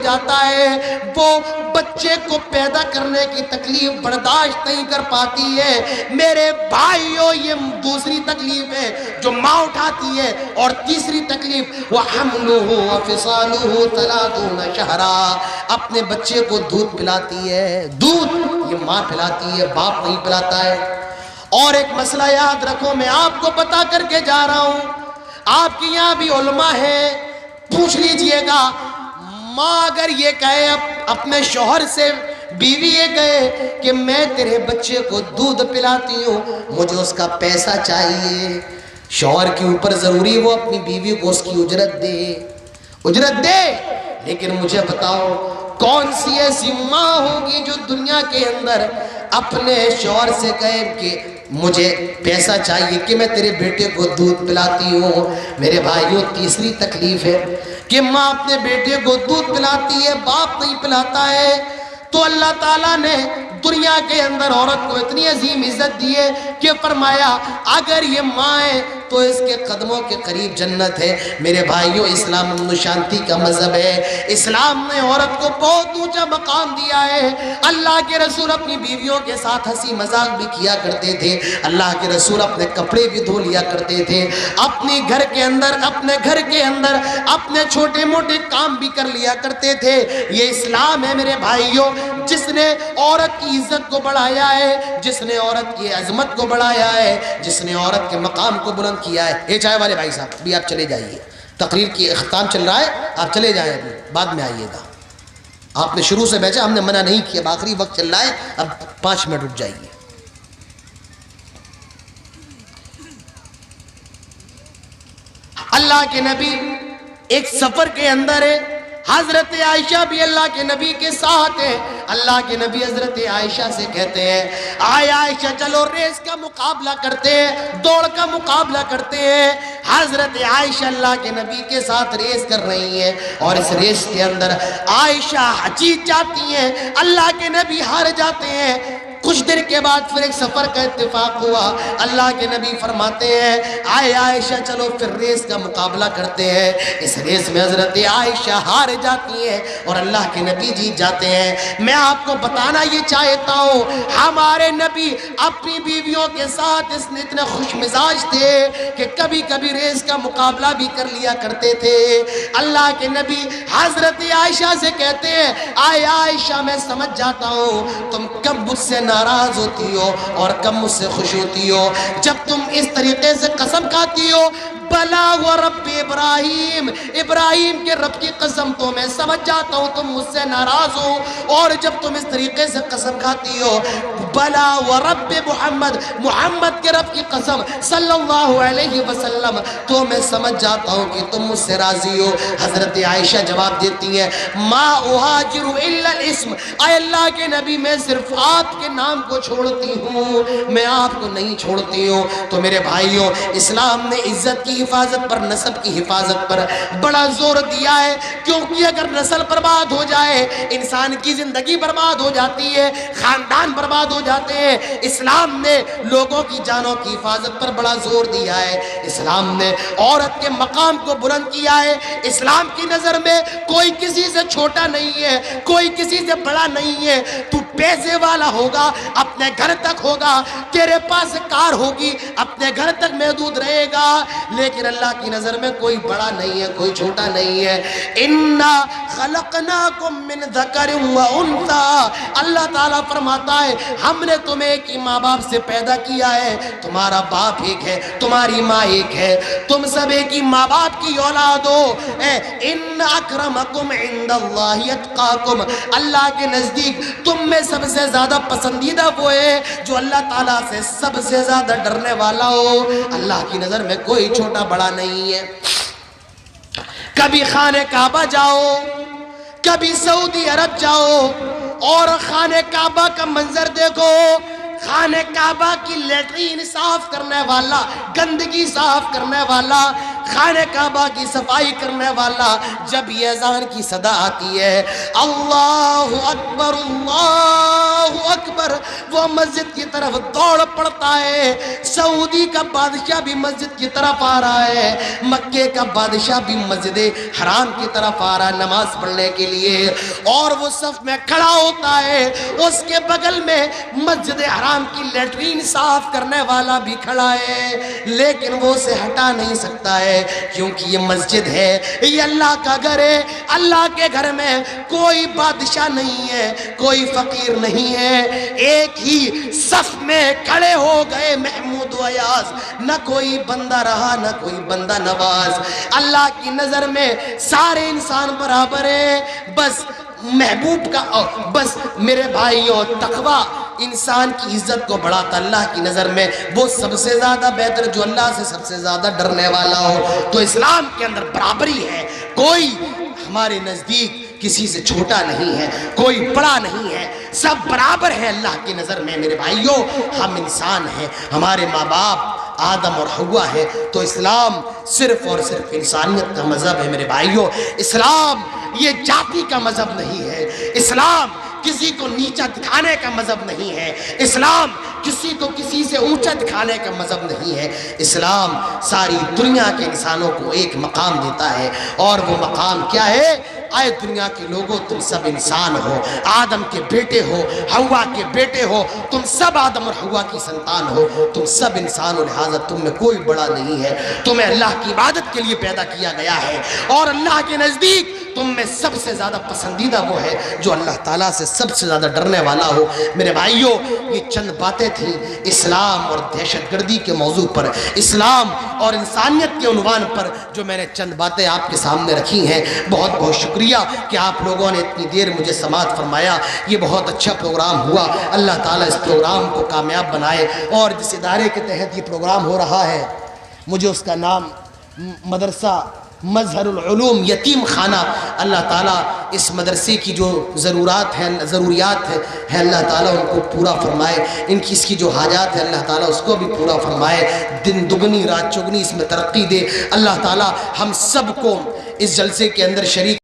جاتا ہے، وہ بچے کو پیدا کرنے کی تکلیف برداشت نہیں کر پاتی ہے۔ میرے بھائیوں، یہ دوسری تکلیف ہے جو ماں اٹھاتی ہے، اور تیسری تکلیف وَحَمْلُهُ وَفِصَالُهُ 30 شَهْرًا، اپنے بچے کو دودھ پلاتی ہے۔ دودھ یہ ماں پلاتی ہے، باپ نہیں پلاتا ہے۔ اور ایک مسئلہ یاد رکھو، میں آپ کو بتا کر کے جا رہا ہوں، آپ کے یہاں بھی علماء ہیں، پوچھ لیجئے گا، ماں اگر یہ کہے اپنے شوہر سے، بیوی یہ کہے کہ میں تیرے بچے کو دودھ پلاتی ہوں، مجھے اس کا پیسہ چاہیے، شوہر کے اوپر ضروری وہ اپنی بیوی کو اس کی اجرت دے، لیکن مجھے بتاؤ کون سی ایسی ماں ہوگی جو دنیا کے اندر اپنے شوہر سے کہے کہ مجھے پیسہ چاہیے کہ میں تیرے بیٹے کو دودھ پلاتی ہوں؟ میرے بھائیوں، تیسری تکلیف ہے کہ ماں اپنے بیٹے کو دودھ پلاتی ہے، باپ نہیں پلاتا ہے۔ تو اللہ تعالیٰ نے دنیا کے اندر عورت کو اتنی عظیم عزت دی ہے کہ فرمایا اگر یہ ماں ہے تو اس کے قدموں کے قریب جنت ہے۔ میرے بھائیوں، اسلام امن و شانتی کا مذہب ہے، اسلام نے عورت کو بہت اونچا مقام دیا ہے۔ اللہ کے رسول اپنی بیویوں کے ساتھ ہنسی مذاق بھی کیا کرتے تھے، اللہ کے رسول اپنے کپڑے بھی دھو لیا کرتے تھے، اپنے گھر کے اندر اپنے چھوٹے موٹے کام بھی کر لیا کرتے تھے۔ یہ اسلام ہے میرے بھائیوں، جس نے عورت کی عزت کو بڑھایا ہے، جس نے عورت کی عظمت کو بڑھایا ہے، جس نے عورت کے مقام کو بلند کیا ہے۔ یہ چائے والے بھائی صاحب بھی آپ چلے جائیے، تقریر کی اختتام چل رہا ہے، آپ چلے جائیں، ابھی بعد میں آئیے گا۔ آپ نے شروع سے بیچا، ہم نے منع نہیں کیا، آخری وقت چل رہا ہے، اب 5 منٹ رک جائیے۔ اللہ کے نبی ایک سفر کے اندر ہے، حضرت عائشہ بھی اللہ کے نبی کے ساتھ ہے۔ اللہ کے نبی حضرت عائشہ سے کہتے ہیں، آئے عائشہ چلو ریس کا مقابلہ کرتے ہیں، دوڑ کا مقابلہ کرتے ہیں۔ حضرت عائشہ اللہ کے نبی کے ساتھ ریس کر رہی ہیں، اور اس ریس کے اندر عائشہ جیت جاتی ہیں، اللہ کے نبی ہار جاتے ہیں۔ کچھ دیر کے بعد پھر ایک سفر کا اتفاق ہوا، اللہ کے نبی فرماتے ہیں آئے عائشہ چلو پھر ریس کا مقابلہ کرتے ہیں۔ اس ریس میں حضرت عائشہ ہار جاتی ہیں اور اللہ کے نبی جیت جاتے ہیں۔ میں آپ کو بتانا یہ چاہتا ہوں، ہمارے نبی اپنی بیویوں کے ساتھ اتنے خوش مزاج تھے کہ کبھی کبھی ریس کا مقابلہ بھی کر لیا کرتے تھے۔ اللہ کے نبی حضرت عائشہ سے کہتے ہیں آئے عائشہ میں سمجھ جاتا ہوں تم کب مجھ سے ناراض ہوتی ہو اور کب مجھ سے خوش ہوتی ہو، جب تم اس طریقے سے قسم کھاتی ہو بلا ورب ابراہیم، ابراہیم کے رب کی قسم تو میں سمجھ جاتا ہوں تم مجھ سے ناراض ہو، اور جب تم اس طریقے سے قسم کھاتی ہو بلا ورب محمد، محمد کے رب کی قسم صلی اللہ علیہ وسلم تو میں سمجھ جاتا ہوں کہ تم مجھ سے راضی ہو۔ حضرت عائشہ جواب دیتی ہیں ما اہاجر الا الاسم، اے اللہ کے نبی میں صرف آپ کے نام کو چھوڑتی ہوں، میں آپ کو نہیں چھوڑتی ہوں۔ تو میرے بھائیوں، اسلام نے عزت کی حفاظت پر، نسب کی حفاظت پر بڑا زور دیا ہے، کیونکہ اگر نسل برباد ہو جائے انسان کی زندگی برباد ہو جاتی ہے، خاندان برباد ہو جاتے ہیں۔ اسلام نے لوگوں کی جانوں کی حفاظت پر بڑا زور دیا ہے، اسلام نے عورت کے مقام کو بلند کیا ہے۔ اسلام کی نظر میں کوئی کسی سے چھوٹا نہیں ہے، کوئی کسی سے بڑا نہیں ہے۔ تو پیسے والا ہوگا اپنے گھر تک ہوگا، تیرے پاس کار ہوگی اپنے گھر تک محدود رہے گا، لیکن اللہ کی نظر میں کوئی بڑا نہیں ہے، کوئی چھوٹا نہیں ہے۔ اِنَّا خَلَقْنَاكُم مِّن ذَكَرٍ وَأُنثَىٰ، اللہ تعالیٰ فرماتا ہے ہم نے تمہیں ایک ہی ماں باپ سے پیدا کیا ہے، تمہارا باپ ایک ہے، تمہاری ماں ایک ہے، تم سب ایک ہی ماں باپ کی اولاد ہو۔ اِنَّ أَكْرَمَكُمْ عِندَ اللَّهِ أَتْقَاكُمْ، اللہ کے نزدیک تم میں سب سے زیادہ پسندیدہ وہ ہے جو اللہ تعالیٰ سے سب سے زیادہ ڈرنے والا ہو۔ اللہ کی نظر میں کوئی چھوٹا بڑا نہیں ہے۔ کبھی خانہ کعبہ جاؤ، کبھی سعودی عرب جاؤ اور خانہ کعبہ کا منظر دیکھو، خانہ کعبہ کی لیٹرین صاف کرنے والا، گندگی صاف کرنے والا، خانہ کعبہ کی صفائی کرنے والا جب یہ اذان کی صدا آتی ہے اللہ اکبر اللہ اکبر، وہ مسجد کی طرف دوڑ پڑتا ہے۔ سعودی کا بادشاہ بھی مسجد کی طرف آ رہا ہے، مکے کا بادشاہ بھی مسجد حرام کی طرف آ رہا ہے نماز پڑھنے کے لیے، اور وہ صف میں کھڑا ہوتا ہے۔ اس کے بغل میں مسجد حرام کی لیٹرین صاف کرنے والا بھی کھڑا ہے، لیکن وہ اسے ہٹا نہیں سکتا ہے، کیونکہ یہ مسجد ہے، یہ اللہ کا گھر ہے۔ اللہ کے گھر میں کوئی بادشاہ نہیں ہے، کوئی فقیر نہیں ہے، ایک ہی صف میں کھڑے ہو گئے محمود و ایاز، نہ کوئی بندہ رہا نہ کوئی بندہ نواز۔ اللہ کی نظر میں سارے انسان برابر ہیں، بس محبوب کا بس میرے بھائیوں تقوی انسان کی عزت کو بڑھاتا اللہ کی نظر میں، وہ سب سے زیادہ بہتر جو اللہ سے سب سے زیادہ ڈرنے والا ہو۔ تو اسلام کے اندر برابری ہے، کوئی ہمارے نزدیک کسی سے چھوٹا نہیں ہے، کوئی بڑا نہیں ہے، سب برابر ہیں اللہ کی نظر میں۔ میرے بھائیوں ہم انسان ہیں، ہمارے ماں باپ آدم اور حوا ہے، تو اسلام صرف اور صرف انسانیت کا مذہب ہے۔ میرے بھائیوں اسلام یہ جاتی کا مذہب نہیں ہے، اسلام کسی کو نیچا دکھانے کا مذہب نہیں ہے، اسلام کسی کو کسی سے اونچا دکھانے کا مذہب نہیں ہے۔ اسلام ساری دنیا کے انسانوں کو ایک مقام دیتا ہے، اور وہ مقام کیا ہے؟ آئے دنیا کے لوگوں تم سب انسان ہو، آدم کے بیٹے ہو، حوا کے بیٹے ہو، تم سب آدم اور حوا کی سنتان ہو، تم سب انسان ہو، لہٰذا تم میں کوئی بڑا نہیں ہے، تمہیں اللہ کی عبادت کے لیے پیدا کیا گیا ہے، اور اللہ کے نزدیک تم میں سب سے زیادہ پسندیدہ وہ ہے جو اللہ تعالیٰ سے سب سے زیادہ ڈرنے والا ہو۔ میرے بھائیوں یہ چند باتیں تھیں اسلام اور دہشت گردی کے موضوع پر، اسلام اور انسانیت کے عنوان پر جو میں نے چند باتیں آپ کے سامنے رکھی ہیں۔ بہت بہت شکریہ کہ آپ لوگوں نے اتنی دیر مجھے سماعت فرمایا، یہ بہت اچھا پروگرام ہوا۔ اللہ تعالیٰ اس پروگرام کو کامیاب بنائے، اور جس ادارے کے تحت یہ پروگرام ہو رہا ہے مجھے اس کا نام مدرسہ مظہر العلوم یتیم خانہ، اللہ تعالیٰ اس مدرسے کی جو ضروریات ہے اللہ تعالیٰ ان کو پورا فرمائے، اس کی جو حاجات ہے اللہ تعالیٰ اس کو بھی پورا فرمائے، دن دگنی رات چگنی اس میں ترقی دے۔ اللہ تعالیٰ ہم سب کو اس جلسے کے اندر شریک